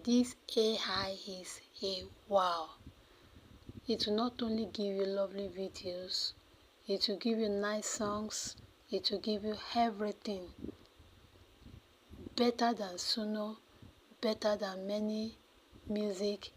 This AI is a wow. It will not only give you lovely videos, it will give you nice songs, it will give you everything. Better than Suno, better than many music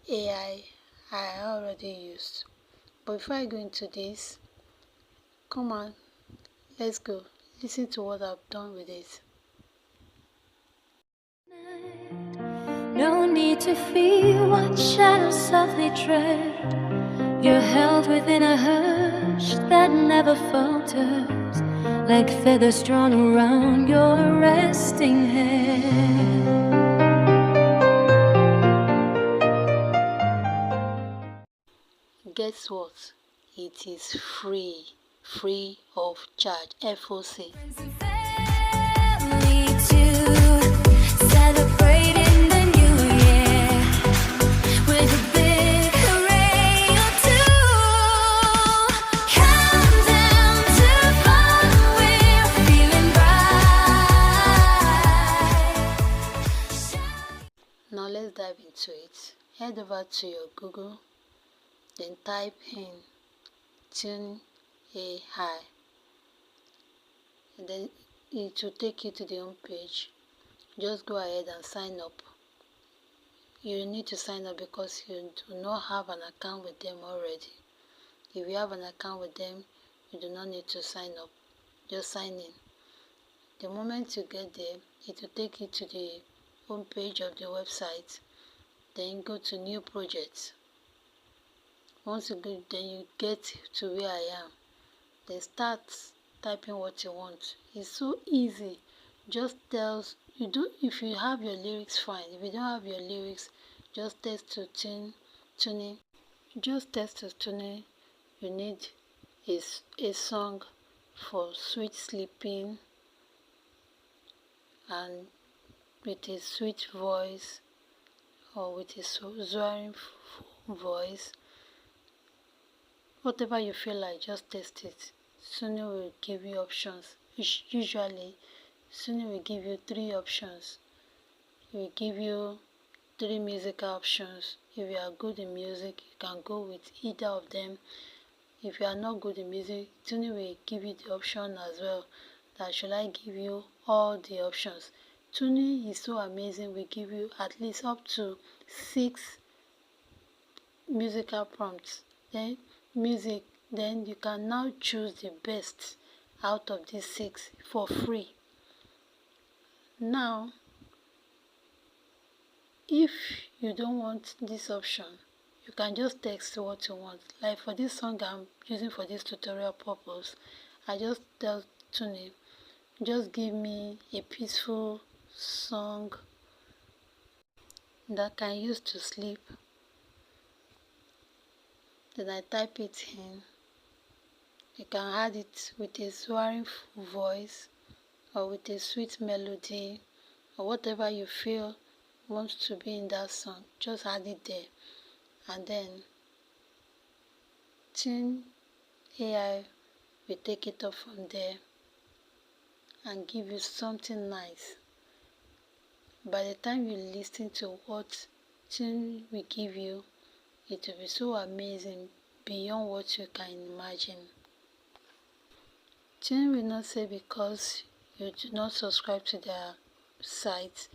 AI I already used. But before I go into this, come on, let's go. Listen to what I've done with it. No need to fear what shadows softly tread. You're held within a hush that never falters, like feathers drawn around your resting head. Guess what? It is free of charge, FOC. Celebrating the new year with a big hooray or two. Countdown to fun, we're feeling bright. Now let's dive into it. Head over to your Google, then type in Tunee AI, and then it will take you to the home page. Just go ahead and sign up. You need to sign up because you do not have an account with them already. If you have an account with them, you do not need to sign up. Just sign in. The moment you get there, it will take you to the home page of the website. Then go to new projects. Once you go, then you get to where I am. Then start typing what you want. It's so easy. Just tells you do. If you have your lyrics, fine. If you don't have your lyrics, just text to Tunee. Just text to Tunee. You need a song for sweet sleeping and with a sweet voice or with a soaring voice. Whatever you feel like, just test it. Suno will give you options. Usually, Suno will give you 3 options. It will give you 3 musical options. If you are good in music, you can go with either of them. If you are not good in music, Tunee will give you the option as well. That should I give you all the options? Tunee is so amazing. We give you at least up to 6 musical prompts. Then you can now choose the best out of these 6 for free. Now, if you don't want this option, you can just text what you want. Like for this song I'm using for this tutorial purpose, I just tell Tunee, just give me a peaceful song that I can use to sleep. Then I type it in. You can add it with a soaring voice or with a sweet melody or whatever you feel wants to be in that song. Just add it there. And then Tunee AI will take it up from there and give you something nice. By the time you listen to what Tunee will give you, it will be so amazing beyond what you can imagine. Tunee will not say because you do not subscribe to their site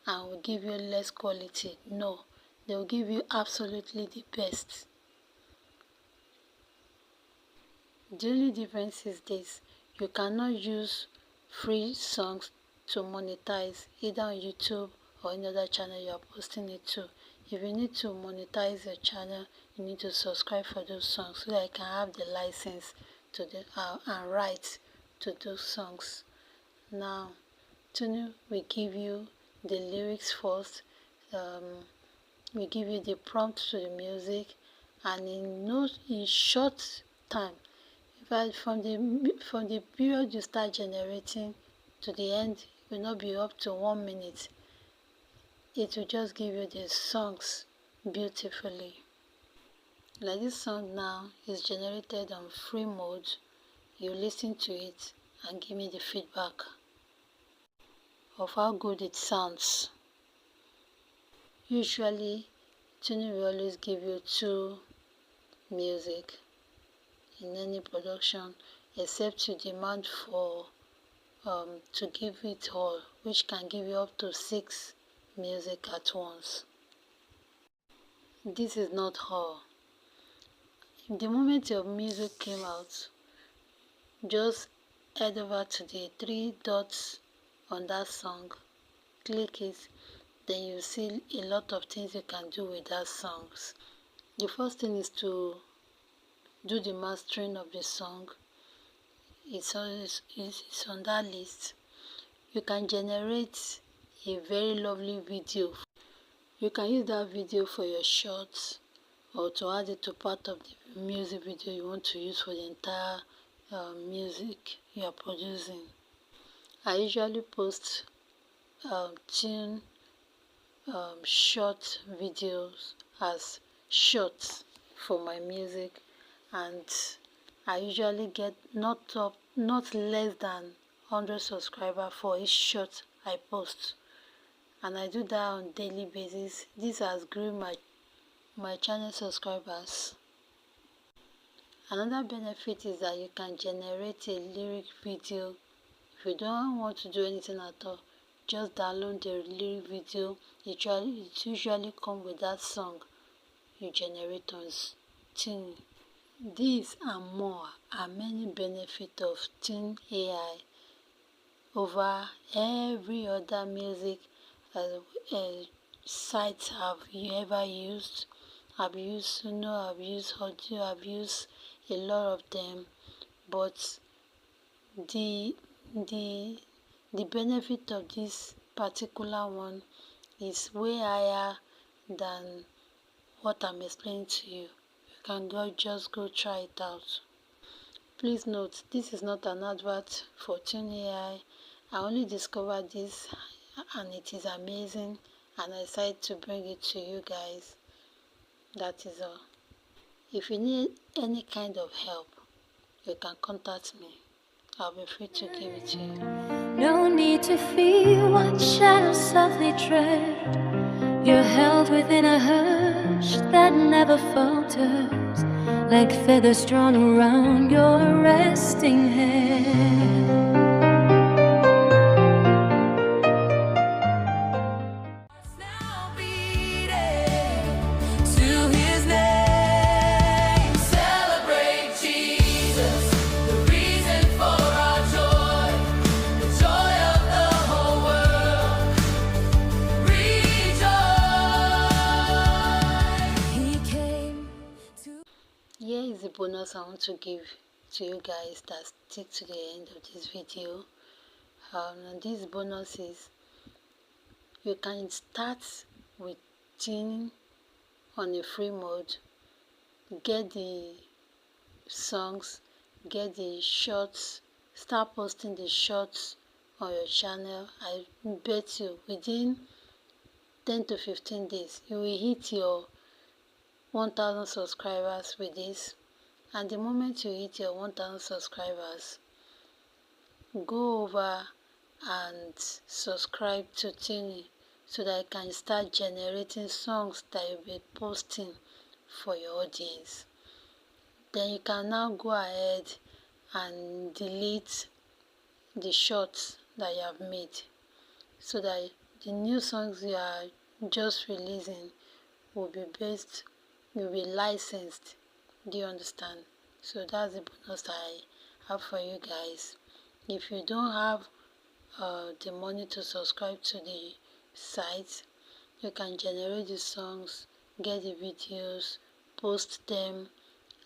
and will give you less quality. No, they will give you absolutely the best. The only difference is this: you cannot use free songs to monetize either on YouTube or any other channel you are posting it to. If you need to monetize your channel, you need to subscribe for those songs so that you can have the license to the and rights to those songs. Now, Tunee will give you the lyrics first. We give you the prompt to the music, and in short time, but from the period you start generating to the end, it will not be up to 1 minute. It will just give you the songs beautifully. Like this song now is generated on free mode. You listen to it and give me the feedback of how good it sounds. Usually, Tunee will always give you 2 music in any production, except you demand for to give it all, which can give you up to 6 music at once. This is not all. The moment your music came out, just head over to the 3 dots on that song, click it, then you see a lot of things you can do with that songs. The first thing is to do the mastering of the song. It's on that list. You can generate a very lovely video. You can use that video for your shorts or to add it to part of the music video you want to use for the entire music you are producing. I usually post tune short videos as shorts for my music, and I usually get not less than 100 subscribers for each short I post, and I do that on daily basis. This has grown my channel subscribers. Another benefit is that you can generate a lyric video. If you don't want to do anything at all, just download the lyric video. It usually comes with that song you generate on Tunee. These and more are many benefits of Tunee AI over every other music site have you ever used. I've used Suno, I've used Udio, I've used a lot of them, but the benefit of this particular one is way higher than what I'm explaining to you. You can just go try it out. Please note, this is not an advert for Tunee AI. I only discovered this and it is amazing, and I decided to bring it to you guys. That is all. If you need any kind of help, you can contact me. I'll be free to give it to you. No need to fear what shadows softly tread. You're held within a hush that never falters, like feathers drawn around your resting head. Here is the bonus I want to give to you guys that stick to the end of this video. And this bonus is you can start with tuning on a free mode, get the songs, get the shorts, start posting the shorts on your channel. I bet you within 10 to 15 days you will hit your 1,000 subscribers with this. And the moment you hit your 1,000 subscribers, go over and subscribe to Tunee so that I can start generating songs that you'll be posting for your audience. Then you can now go ahead and delete the shorts that you have made so that the new songs you are just releasing will be licensed. Do you understand? So that's the bonus I have for you guys. If you don't have the money to subscribe to the site, you can generate the songs, get the videos, post them.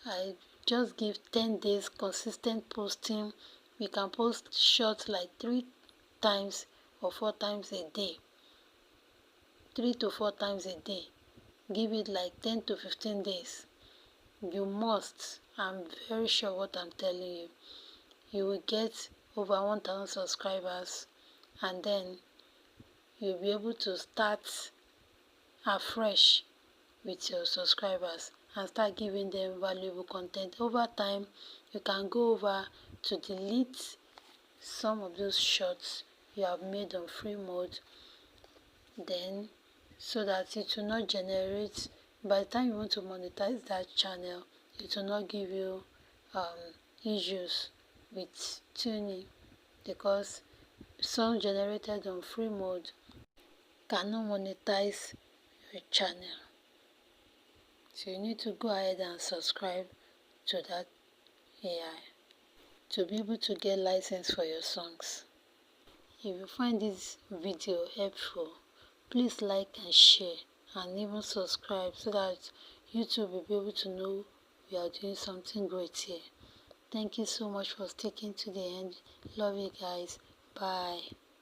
I just give 10 days consistent posting. We can post shorts like 3 times or 4 times a day. 3 to 4 times a day. Give it like 10 to 15 days. You must. I'm very sure what I'm telling you. You will get over 1,000 subscribers, and then you'll be able to start afresh with your subscribers and start giving them valuable content. Over time, you can go over to delete some of those shorts you have made on free mode, then so that it will not generate, by the time you want to monetize that channel, it will not give you issues with tuning, because song generated on free mode cannot monetize your channel. So you need to go ahead and subscribe to that AI to be able to get license for your songs. If you find this video helpful, please like and share, and even subscribe so that YouTube will be able to know we are doing something great here. Thank you so much for sticking to the end. Love you guys. Bye.